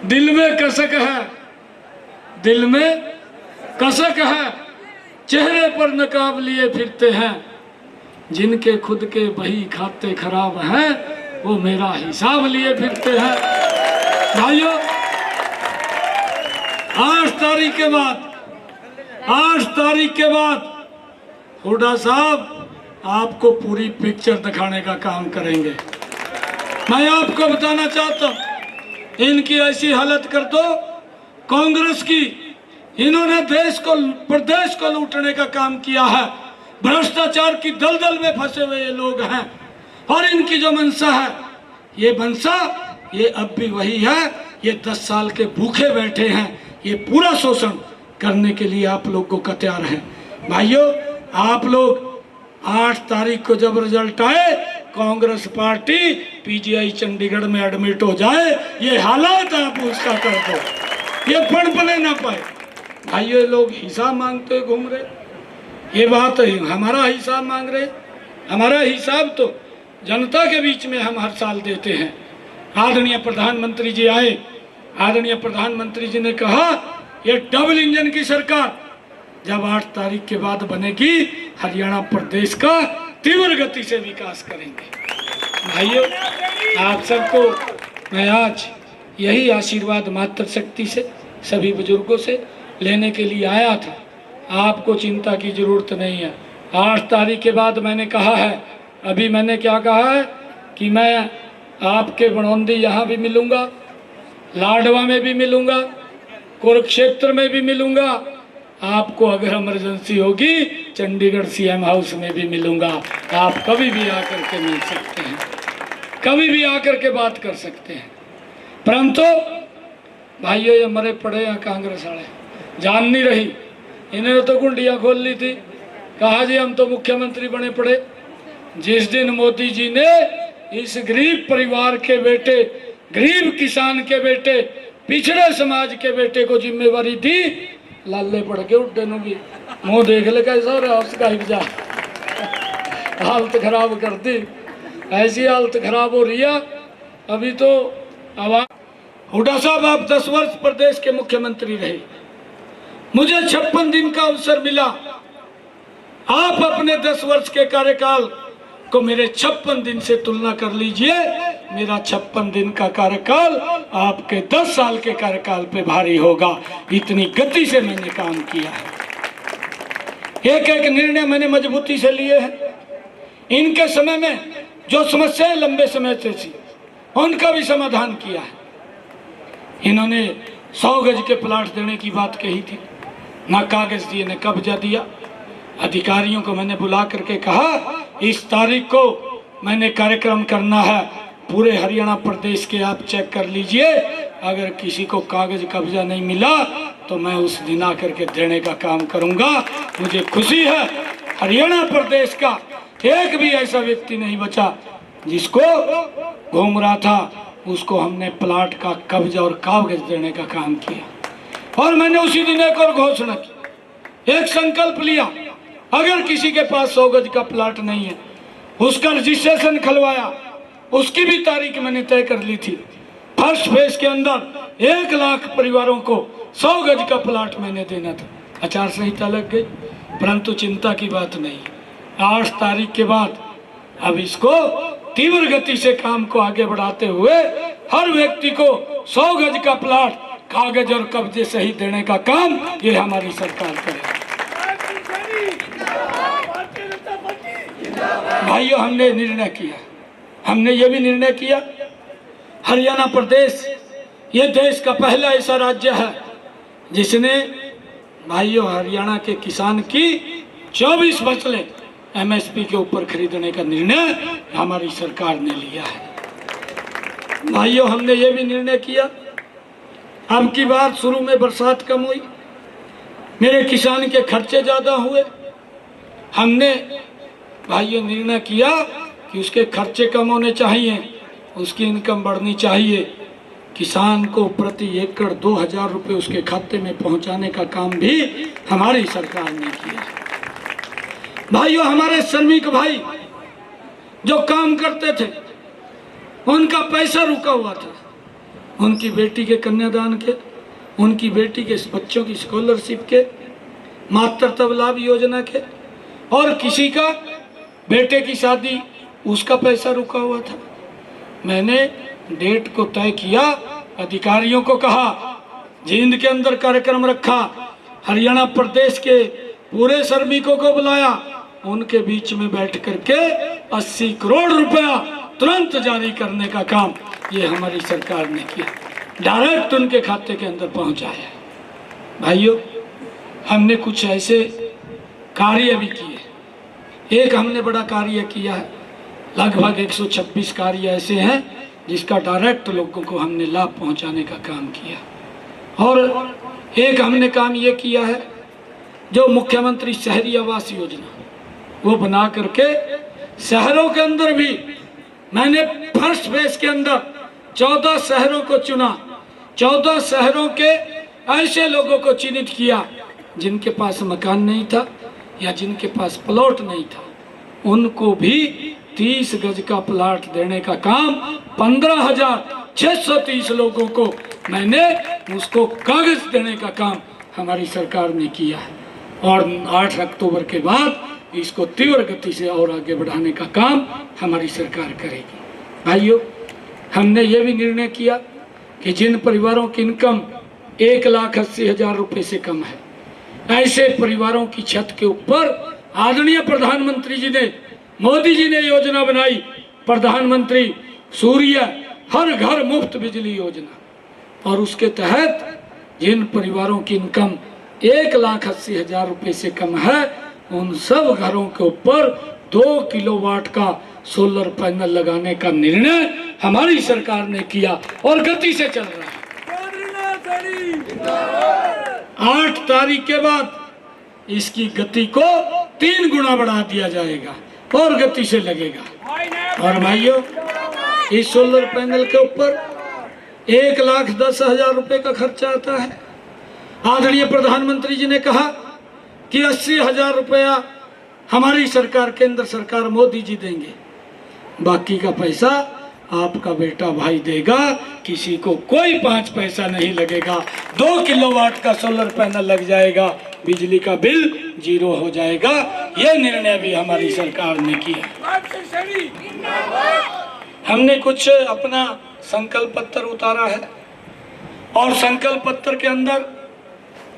दिल में कसक है, दिल में कसक है, चेहरे पर नकाब लिए फिरते हैं, जिनके खुद के बही खाते खराब हैं वो मेरा हिसाब लिए फिरते हैं। भाइयों, 8 तारीख के बाद, 8 तारीख के बाद हुड्डा साहब आपको पूरी पिक्चर दिखाने का काम करेंगे। मैं आपको बताना चाहता हूं, इनकी ऐसी हालत कर दो कांग्रेस की, इन्होंने देश को, प्रदेश को लूटने का काम किया है। भ्रष्टाचार की दलदल में फंसे हुए ये लोग हैं और इनकी जो मंशा है, ये मंशा ये अब भी वही है। ये 10 साल के भूखे बैठे हैं, ये पूरा शोषण करने के लिए आप लोगों को तैयार हैं। भाइयों, आप लोग 8 तारीख को जब रिजल्ट आए, कांग्रेस पार्टी पीजीआई चंडीगढ़ में एडमिट हो जाए, ये हालात आप उसका कर दो, ये पनपने ना पाए। भाइयों, लोग हिसाब मांगते घूम रहे, ये बात है, हमारा हिसाब मांग रहे। हमारा हिसाब तो जनता के बीच में हम हर साल देते हैं। आदरणीय प्रधानमंत्री जी आए, आदरणीय प्रधानमंत्री जी ने कहा ये डबल इंजन की सरकार जब 8 तारीख के बाद बनेगी, हरियाणा प्रदेश का तीव्र गति से विकास करेंगे। भाइयों, आप सबको मैं आज यही आशीर्वाद मातृशक्ति से, सभी बुजुर्गों से लेने के लिए आया था। आपको चिंता की जरूरत नहीं है। 8 तारीख के बाद मैंने कहा है, अभी मैंने क्या कहा है कि मैं आपके बनौंदी यहाँ भी मिलूंगा, लाडवा में भी मिलूंगा, कुरुक्षेत्र में भी मिलूंगा, आपको अगर इमरजेंसी होगी चंडीगढ़ सीएम हाउस में भी मिलूंगा। आप कभी भी आकर के मिल सकते हैं, कभी भी आकर के बात कर सकते हैं। परंतु भाइयों, ये मरे पड़े हैं कांग्रेस वाले, जान नहीं रही। इन्होंने तो गुंडियां खोल ली थी, कहा जी हम तो मुख्यमंत्री बने पड़े। जिस दिन मोदी जी ने इस गरीब परिवार के बेटे, गरीब किसान के बेटे, पिछड़े समाज के बेटे को जिम्मेवारी दी, लाले पड़ के उड्डे भी मुंह देख ले कैसा रहा उसका हिजा, हालत खराब कर दी। ऐसी हालत खराब हो रही है अभी तो। आवाज हुड्डा साहब, आप 10 वर्ष प्रदेश के मुख्यमंत्री रहे, मुझे 56 दिन का अवसर मिला। आप अपने 10 वर्ष के कार्यकाल को मेरे 56 दिन से तुलना कर लीजिए। मेरा 56 दिन का कार्यकाल आपके 10 साल के कार्यकाल पे भारी होगा। इतनी गति से मैंने काम किया है, एक एक निर्णय मैंने मजबूती से लिए हैं। इनके समय में जो समस्याएं लंबे समय से थी उनका भी समाधान किया है। इन्होंने 100 गज के प्लाट देने की बात कही थी, ना कागज दिए न कब्जा दिया। अधिकारियों को मैंने बुला करके कहा इस तारीख को मैंने कार्यक्रम करना है, पूरे हरियाणा प्रदेश के आप चेक कर लीजिए, अगर किसी को कागज कब्जा नहीं मिला तो मैं उस दिन आकर के देने का काम करूंगा। मुझे खुशी है हरियाणा प्रदेश का एक भी ऐसा व्यक्ति नहीं बचा जिसको घूम रहा था, उसको हमने प्लाट का कब्जा और कागज देने का काम किया। और मैंने उसी दिन एक और घोषणा की, एक संकल्प लिया, अगर किसी के पास 100 गज का प्लाट नहीं है उसका रजिस्ट्रेशन खलवाया, उसकी भी तारीख मैंने तय कर ली थी। फर्स्ट फेज के अंदर 1 लाख परिवारों को 100 गज का प्लाट मैंने देना था। आचार संहिता लग गई, परंतु चिंता की बात नहीं। 8 तारीख के बाद अब इसको तीव्र गति से काम को आगे बढ़ाते हुए हर व्यक्ति को 100 गज का प्लाट कागज और कब्जे सही देने का काम ये हमारी सरकार करेगी। भाइयों, हमने निर्णय किया, हमने ये भी निर्णय किया, हरियाणा प्रदेश ये देश का पहला ऐसा राज्य है जिसने भाइयों हरियाणा के किसान की 24 फसलें एमएसपी के ऊपर खरीदने का निर्णय हमारी सरकार ने लिया है। भाइयों, हमने ये भी निर्णय किया, अब की बार शुरू में बरसात कम हुई, मेरे किसान के खर्चे ज़्यादा हुए, हमने भाइयों निर्णय किया कि उसके खर्चे कम होने चाहिए, उसकी इनकम बढ़नी चाहिए। किसान को प्रति एकड़ 2000 रुपये उसके खाते में पहुंचाने का काम भी हमारी सरकार ने किया। भाइयों, हमारे श्रमिक भाई जो काम करते थे उनका पैसा रुका हुआ था, उनकी बेटी के कन्यादान के, उनकी बेटी के बच्चों की स्कॉलरशिप के, मातृत्व लाभ योजना के, और किसी का बेटे की शादी उसका पैसा रुका हुआ था। मैंने डेट को तय किया, अधिकारियों को कहा, जींद के अंदर कार्यक्रम रखा, हरियाणा प्रदेश के पूरे श्रमिकों को बुलाया, उनके बीच में बैठ करके 80 करोड़ रुपया तुरंत जारी करने का काम ये हमारी सरकार ने किया, डायरेक्ट उनके खाते के अंदर पहुंचाया। भाइयों, हमने कुछ ऐसे कार्य भी किए। एक हमने बड़ा कार्य किया है, लगभग 126 कार्य ऐसे हैं जिसका डायरेक्ट लोगों को हमने लाभ पहुंचाने का काम किया। और एक हमने काम ये किया है, जो मुख्यमंत्री शहरी आवास योजना वो बना करके शहरों के अंदर भी मैंने फर्स्ट फेज के अंदर 14 शहरों को चुना। 14 शहरों के ऐसे लोगों को चिन्हित किया जिनके पास मकान नहीं था या जिनके पास प्लॉट नहीं था, उनको भी 30 गज का प्लॉट देने का काम 15,630 लोगों को मैंने उसको कागज देने का काम हमारी सरकार ने किया है। और 8 अक्टूबर के बाद इसको तीव्र गति से और आगे बढ़ाने का काम हमारी सरकार करेगी। भाइयों, हमने ये भी निर्णय किया कि जिन परिवारों की इनकम 1,80,000 रुपये से कम है, ऐसे परिवारों की छत के ऊपर आदरणीय प्रधानमंत्री जी ने, मोदी जी ने योजना बनाई, प्रधानमंत्री सूर्य हर घर मुफ्त बिजली योजना। और उसके तहत जिन परिवारों की इनकम 1,80,000 रुपये से कम है, उन सब घरों के ऊपर 2 किलोवाट का सोलर पैनल लगाने का निर्णय हमारी सरकार ने किया और गति से चल रहा है। 8 तारीख के बाद इसकी गति को 3 गुना बढ़ा दिया जाएगा और गति से लगेगा। और भाइयों, इस सोलर पैनल के ऊपर 1,10,000 रुपये का खर्चा आता है। आदरणीय प्रधानमंत्री जी ने कहा कि 80,000 रुपया हमारी सरकार, केंद्र सरकार मोदी जी देंगे, बाकी का पैसा आपका बेटा भाई देगा, किसी को कोई 5 पैसा नहीं लगेगा। 2 किलोवाट का सोलर पैनल लग जाएगा, बिजली का बिल 0 हो जाएगा। ये निर्णय भी हमारी सरकार ने किया। हमने कुछ अपना संकल्प पत्र उतारा है और संकल्प पत्र के अंदर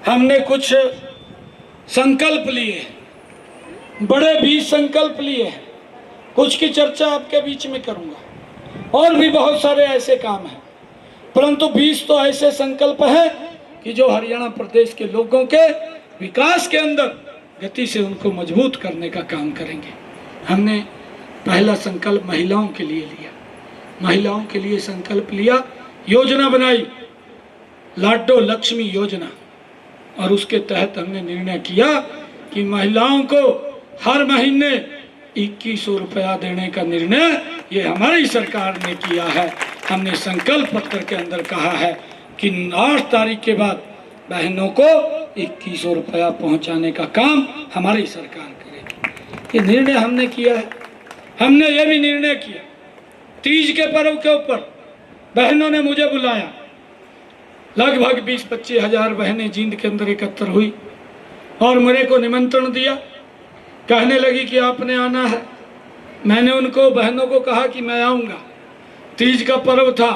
हमने कुछ संकल्प लिए, बड़े 20 संकल्प लिए। कुछ की चर्चा आपके बीच में करूंगा और भी बहुत सारे ऐसे काम हैं, परंतु 20 तो ऐसे संकल्प हैं कि जो हरियाणा प्रदेश के लोगों के विकास के अंदर गति से उनको मजबूत करने का काम करेंगे। हमने पहला संकल्प महिलाओं के लिए लिया, महिलाओं के लिए संकल्प लिया, योजना बनाई लाडो लक्ष्मी योजना, और उसके तहत हमने निर्णय किया कि महिलाओं को हर महीने 2100 रुपया देने का निर्णय ये हमारी सरकार ने किया है। हमने संकल्प पत्र के अंदर कहा है कि 8 तारीख के बाद बहनों को 2100 रुपया पहुंचाने का काम हमारी सरकार करेगी। ये निर्णय हमने किया है। हमने ये भी निर्णय किया, तीज के पर्व के ऊपर बहनों ने मुझे बुलाया, लगभग 20-25 हजार बहनें जींद के अंदर एकत्र हुई और मेरे को निमंत्रण दिया, कहने लगी कि आपने आना है। मैंने उनको बहनों को कहा कि मैं आऊँगा। तीज का पर्व था,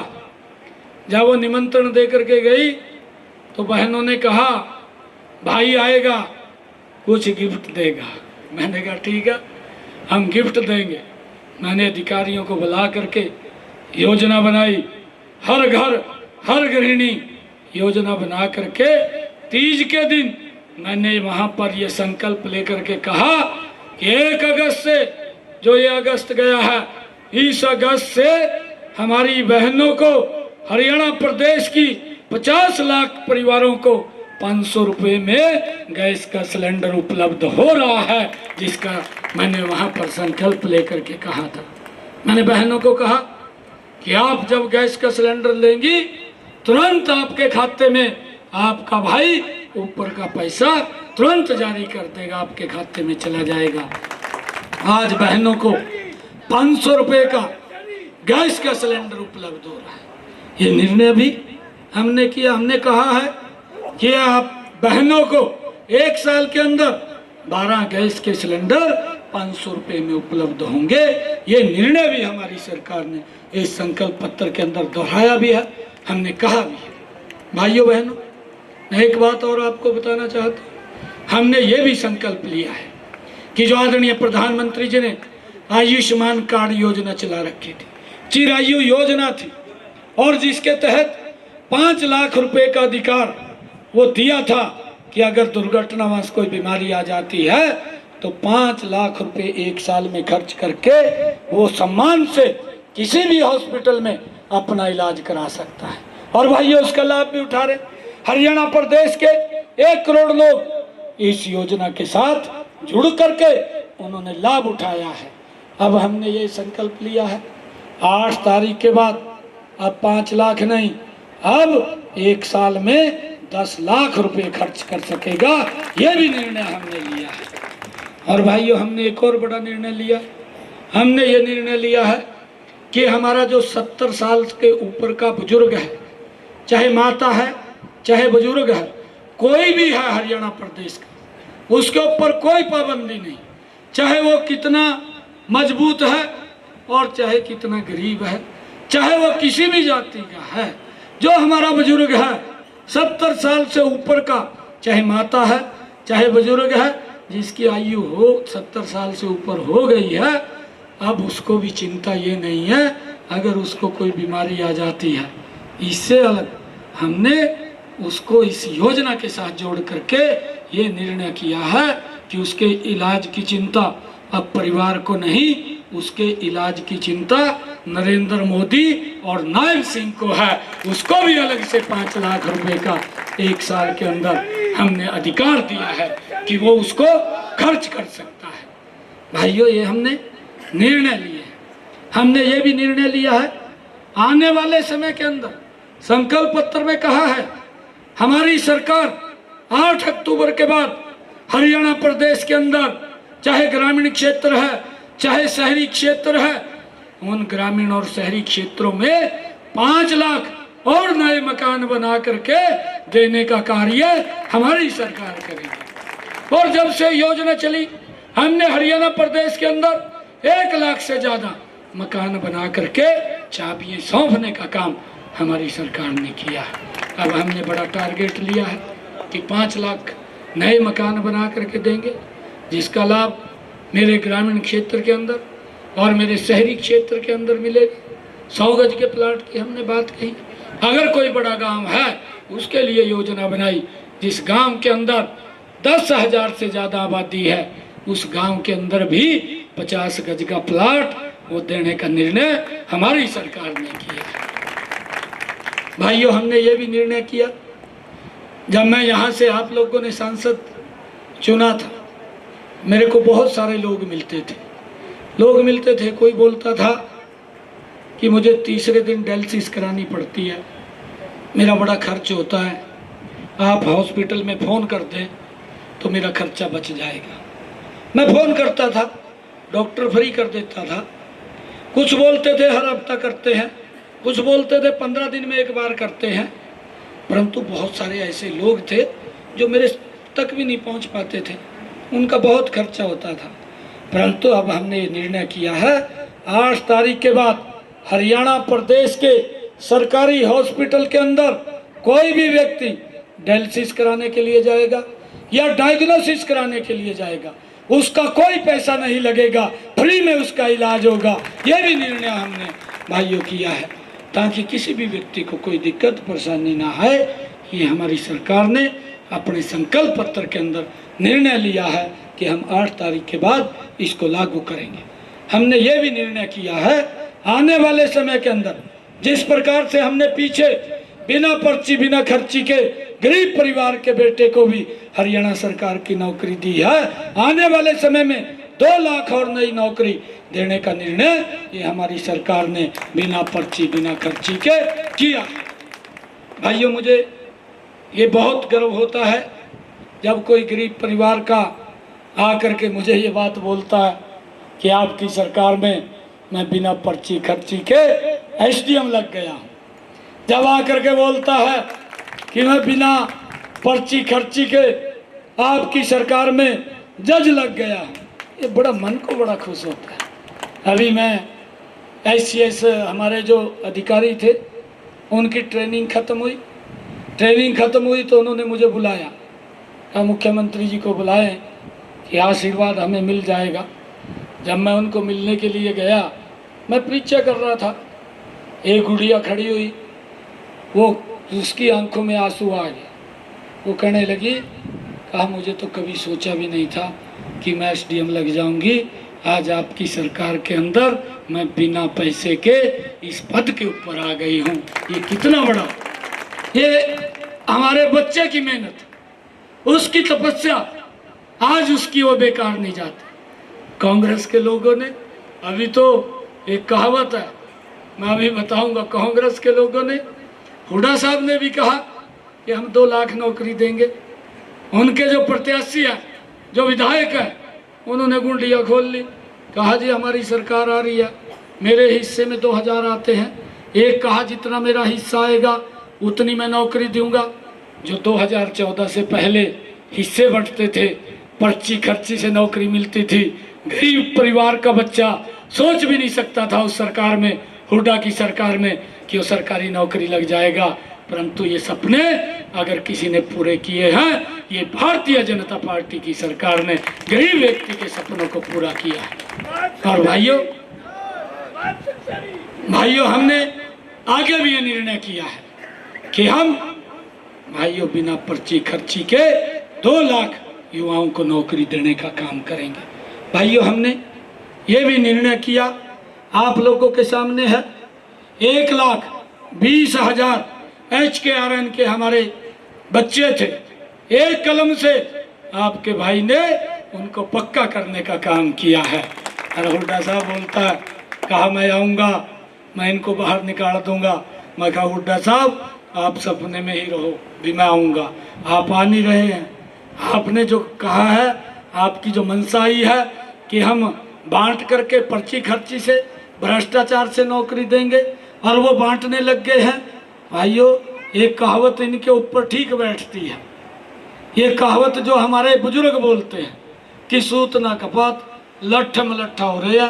जब वो निमंत्रण दे करके गई तो बहनों ने कहा भाई आएगा कुछ गिफ्ट देगा। मैंने कहा ठीक है, हम गिफ्ट देंगे। मैंने अधिकारियों को बुला करके योजना बनाई, हर घर हर गृहिणी योजना बना करके तीज के दिन मैंने वहाँ पर ये संकल्प लेकर के कहा कि 1 अगस्त से, जो ये अगस्त गया है, इस अगस्त से हमारी बहनों को हरियाणा प्रदेश की 50 लाख परिवारों को 500 रुपये में गैस का सिलेंडर उपलब्ध हो रहा है, जिसका मैंने वहाँ पर संकल्प लेकर के कहा था। मैंने बहनों को कहा कि आप जब गैस का सिलेंडर लेंगी तुरंत आपके खाते में आपका भाई ऊपर का पैसा तुरंत जारी कर देगा, आपके खाते में चला जाएगा। आज बहनों को 500 रुपये का गैस का सिलेंडर उपलब्ध हो रहा है। ये निर्णय भी हमने किया। हमने कहा है कि आप बहनों को 1 साल के अंदर 12 गैस के सिलेंडर 500 रुपये में उपलब्ध होंगे। ये निर्णय भी हमारी सरकार ने इस संकल्प पत्र के अंदर दोहराया भी है, हमने कहा भी है। भाइयों बहनों, मैं एक बात और आपको बताना चाहता हूँ। हमने ये भी संकल्प लिया है कि जो आदरणीय प्रधानमंत्री जी ने आयुष्मान कार्ड योजना चला रखी थी, चिरायु योजना थी, और जिसके तहत 5 लाख रुपए का अधिकार वो दिया था कि अगर दुर्घटनावश कोई बीमारी आ जाती है तो 5 लाख रुपए 1 साल में खर्च करके वो सम्मान से किसी भी हॉस्पिटल में अपना इलाज करा सकता है। और भाइयों, उसका लाभ भी उठा रहे। हरियाणा प्रदेश के 1 करोड़ लोग इस योजना के साथ जुड़ करके उन्होंने लाभ उठाया है। अब हमने ये संकल्प लिया है 8 तारीख के बाद अब 5 लाख नहीं, अब 1 साल में 10 लाख रुपए खर्च कर सकेगा। ये भी निर्णय हमने लिया है। और भाइयों, हमने एक और बड़ा निर्णय लिया। हमने ये निर्णय लिया है कि हमारा जो 70 साल के ऊपर का बुजुर्ग है, चाहे माता है चाहे बुजुर्ग है, कोई भी है हरियाणा प्रदेश का, उसके ऊपर कोई पाबंदी नहीं, चाहे वो कितना मजबूत है और चाहे कितना गरीब है, चाहे वो किसी भी जाति का है। जो हमारा बुजुर्ग है 70 साल से ऊपर का, चाहे माता है चाहे बुजुर्ग है, जिसकी आयु हो 70 साल से ऊपर हो गई है, अब उसको भी चिंता ये नहीं है अगर उसको कोई बीमारी आ जाती है। इससे अलग हमने उसको इस योजना के साथ जोड़ करके ये निर्णय किया है कि उसके इलाज की चिंता अब परिवार को नहीं, उसके इलाज की चिंता नरेंद्र मोदी और नायब सिंह को है। उसको भी अलग से 5 लाख रुपए का 1 साल के अंदर हमने अधिकार दिया है कि वो उसको खर्च कर सकता है। भाइयों, ये हमने निर्णय लिए। हमने ये भी निर्णय लिया है आने वाले समय के अंदर, संकल्प पत्र में कहा है हमारी सरकार 8 अक्टूबर के बाद हरियाणा प्रदेश के अंदर, चाहे ग्रामीण क्षेत्र है चाहे शहरी क्षेत्र है, उन ग्रामीण और शहरी क्षेत्रों में 5 लाख और नए मकान बना करके देने का कार्य हमारी सरकार करेगी। और जब से योजना चली, हमने हरियाणा प्रदेश के अंदर 1 लाख से ज्यादा मकान बना करके चाबियां सौंपने का काम हमारी सरकार ने किया है। अब हमने बड़ा टारगेट लिया है कि 5 लाख नए मकान बना करके देंगे, जिसका लाभ मेरे ग्रामीण क्षेत्र के अंदर और मेरे शहरी क्षेत्र के अंदर मिलेगा। 100 गज के प्लाट की हमने बात कही। अगर कोई बड़ा गांव है उसके लिए योजना बनाई, जिस गांव के अंदर 10,000 से ज़्यादा आबादी है, उस गांव के अंदर भी 50 गज का प्लाट वो देने का निर्णय हमारी सरकार ने किया। भाइयों, हमने ये भी निर्णय किया, जब मैं यहाँ से आप लोगों ने सांसद चुना था, मेरे को बहुत सारे लोग मिलते थे। कोई बोलता था कि मुझे तीसरे दिन डायलिसिस करानी पड़ती है, मेरा बड़ा खर्च होता है, आप हॉस्पिटल में फ़ोन कर दें तो मेरा खर्चा बच जाएगा। मैं फ़ोन करता था, डॉक्टर फ्री कर देता था। कुछ बोलते थे हर हफ्ता करते हैं, कुछ बोलते थे 15 दिन में एक बार करते हैं, परंतु बहुत सारे ऐसे लोग थे जो मेरे तक भी नहीं पहुंच पाते थे, उनका बहुत खर्चा होता था। परंतु अब हमने ये निर्णय किया है 8 तारीख के बाद हरियाणा प्रदेश के सरकारी हॉस्पिटल के अंदर कोई भी व्यक्ति डायलिसिस कराने के लिए जाएगा या डायग्नोसिस कराने के लिए जाएगा, उसका कोई पैसा नहीं लगेगा, फ्री में उसका इलाज होगा। ये भी निर्णय हमने भाइयों किया है ताकि किसी भी व्यक्ति को कोई दिक्कत परेशानी ना आए। ये हमारी सरकार ने अपने संकल्प पत्र के अंदर निर्णय लिया है कि हम 8 तारीख के बाद इसको लागू करेंगे। हमने ये भी निर्णय किया है आने वाले समय के अंदर, जिस प्रकार से हमने पीछे बिना पर्ची बिना खर्ची के गरीब परिवार के बेटे को भी हरियाणा सरकार की नौकरी दी है, आने वाले समय में 2 लाख और नई नौकरी देने का निर्णय ये हमारी सरकार ने बिना पर्ची बिना खर्ची के किया। भाइयों, मुझे ये बहुत गर्व होता है जब कोई गरीब परिवार का आकर के मुझे ये बात बोलता है कि आपकी सरकार में मैं बिना पर्ची खर्ची के एसडीएम लग गया हूँ। जब आकर के बोलता है कि मैं बिना पर्ची खर्ची के आपकी सरकार में जज लग गया, ये बड़ा मन को बड़ा खुश होता है। अभी मैं SCS हमारे जो अधिकारी थे उनकी ट्रेनिंग ख़त्म हुई तो उन्होंने मुझे बुलाया, कहा मुख्यमंत्री जी को बुलाएं कि आशीर्वाद हमें मिल जाएगा। जब मैं उनको मिलने के लिए गया, मैं परीक्षा कर रहा था, एक गुड़िया खड़ी हुई, वो उसकी आंखों में आंसू आ गए। वो कहने लगी, कहा मुझे तो कभी सोचा भी नहीं था कि मैं SDM लग जाऊंगी। आज आपकी सरकार के अंदर मैं बिना पैसे के इस पद के ऊपर आ गई हूँ। ये कितना बड़ा, ये हमारे बच्चे की मेहनत, उसकी तपस्या, आज उसकी वो बेकार नहीं जाती। कांग्रेस के लोगों ने, अभी तो एक कहावत है, मैं अभी बताऊंगा, कांग्रेस के लोगों ने, हुड्डा साहब ने भी कहा कि हम 2 लाख नौकरी देंगे। उनके जो प्रत्याशी है, जो विधायक है, उन्होंने गुंडियाँ खोल ली, कहा जी हमारी सरकार आ रही है, मेरे हिस्से में 2000 आते हैं। एक कहा जितना मेरा हिस्सा आएगा उतनी मैं नौकरी दूंगा। जो 2014 से पहले हिस्से बंटते थे, पर्ची खर्ची से नौकरी मिलती थी, गरीब परिवार का बच्चा सोच भी नहीं सकता था उस सरकार में, हुड्डा की सरकार में, कि वो सरकारी नौकरी लग जाएगा। परंतु ये सपने अगर किसी ने पूरे किए हैं, ये भारतीय जनता पार्टी की सरकार ने गरीब व्यक्ति के सपनों को पूरा किया है। और भाइयों हमने आगे भी ये निर्णय किया है कि हम भाइयों बिना पर्ची खर्ची के 2 लाख युवाओं को नौकरी देने का काम करेंगे। भाइयों हमने ये भी निर्णय किया, आप लोगों के सामने है, 1,20,000 HKRN के हमारे बच्चे थे, एक कलम से आपके भाई ने उनको पक्का करने का काम किया है। और हुड्डा साहब बोलता है, कहा मैं आऊँगा, मैं इनको बाहर निकाल दूंगा। मैं कहा हुड्डा साहब आप सपने में ही रहो, भी मैं आऊँगा, आप आ नहीं रहे हैं। आपने जो कहा है, आपकी जो मंशाई है कि हम बांट करके पर्ची खर्ची से, भ्रष्टाचार से नौकरी देंगे, और वो बांटने लग गए हैं। भाइयों एक कहावत इनके ऊपर ठीक बैठती है, ये कहावत जो हमारे बुजुर्ग बोलते हैं कि सूत ना कपात लट्ठ में लट्ठा हो रहा है।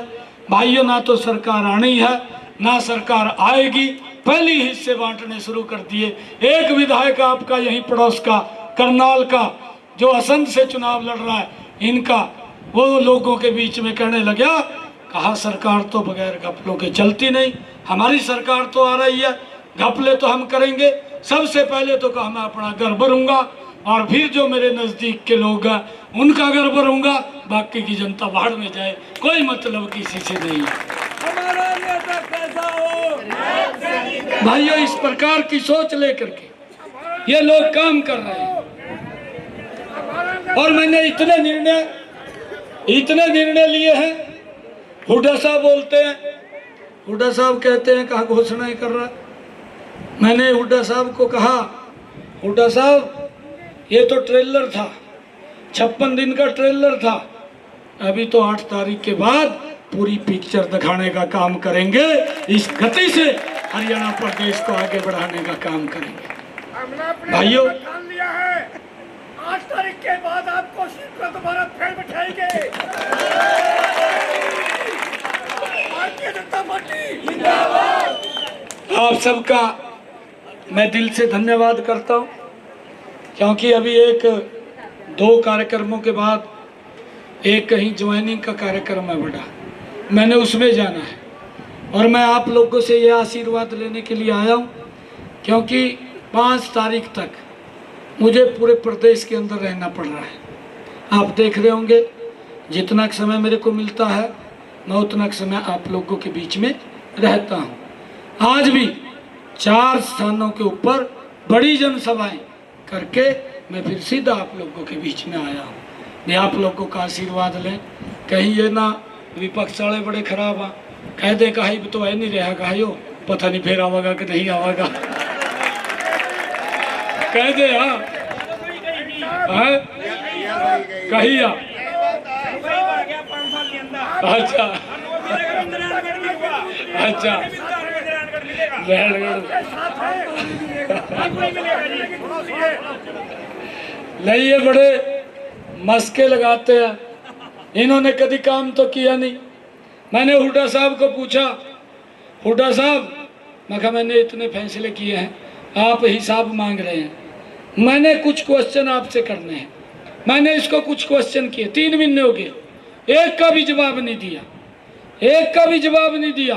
भाइयों ना तो सरकार आनी है, ना सरकार आएगी, पहले हिस्से बांटने शुरू कर दिए। एक विधायक आपका यहीं पड़ोस का करनाल का जो असंध से चुनाव लड़ रहा है, इनका वो लोगों के बीच में कहने लगा, कहा सरकार तो बगैर घपलों के चलती नहीं, हमारी सरकार तो आ रही है, घपले तो हम करेंगे। सबसे पहले तो कहा मैं अपना घर भरूंगा, और फिर जो मेरे नज़दीक के लोग हैं उनका घर भरूंगा, बाकी की जनता बाहर में जाए, कोई मतलब किसी से नहीं है। भाइयों इस प्रकार की सोच लेकर के ये लोग काम कर रहे हैं। और मैंने इतने निर्णय लिए हैं। हुड्डा साहब बोलते हैं, हुड्डा साहब कहते हैं कहा घोषणा कर रहा। मैंने हुड्डा साहब को कहा, हुड्डा साहब ये तो ट्रेलर था, 56 दिन का ट्रेलर था, अभी तो 8 तारीख के बाद पूरी पिक्चर दिखाने का काम करेंगे। इस गति से हरियाणा प्रदेश को आगे बढ़ाने का काम करेंगे। भाइयों 8 तारीख के बाद आपको सीट पर दोबारा फिर बैठाएंगे। भारतीय जनता पार्टी जिंदाबाद। आप सबका मैं दिल से धन्यवाद करता हूं, क्योंकि अभी 1-2 कार्यक्रमों के बाद एक कहीं ज्वाइनिंग का कार्यक्रम है बड़ा, मैंने उसमें जाना है। और मैं आप लोगों से ये आशीर्वाद लेने के लिए आया हूँ, क्योंकि 5 तारीख तक मुझे पूरे प्रदेश के अंदर रहना पड़ रहा है। आप देख रहे होंगे जितना समय मेरे को मिलता है मैं उतना समय आप लोगों के बीच में रहता हूँ। आज भी 4 स्थानों के ऊपर बड़ी जनसभाएं करके मैं फिर सीधा आप लोगों के बीच में आया हूँ। मैं आप लोगों का आशीर्वाद लें, कहीं ये ना विपक्ष वाले बड़े खराब आ कह दे कहीं तो है नहीं रहा कहो, पता नहीं फिर आवेगा कि नहीं आवेगा, कह दे हाँ कही आ। अच्छा अच्छा आपके साथ है, आपको नहीं मिलेगा जी। नहीं, ये बड़े मस्के लगाते हैं, इन्होंने कभी काम तो किया नहीं। मैंने हुड्डा साहब को पूछा, हुड्डा साहब, मैं कहा मैंने इतने फैसले किए हैं, आप हिसाब मांग रहे हैं, मैंने कुछ क्वेश्चन आपसे करने हैं। मैंने इसको कुछ क्वेश्चन किए, 3 महीने हो गए, एक का भी जवाब नहीं दिया, एक का भी जवाब नहीं दिया।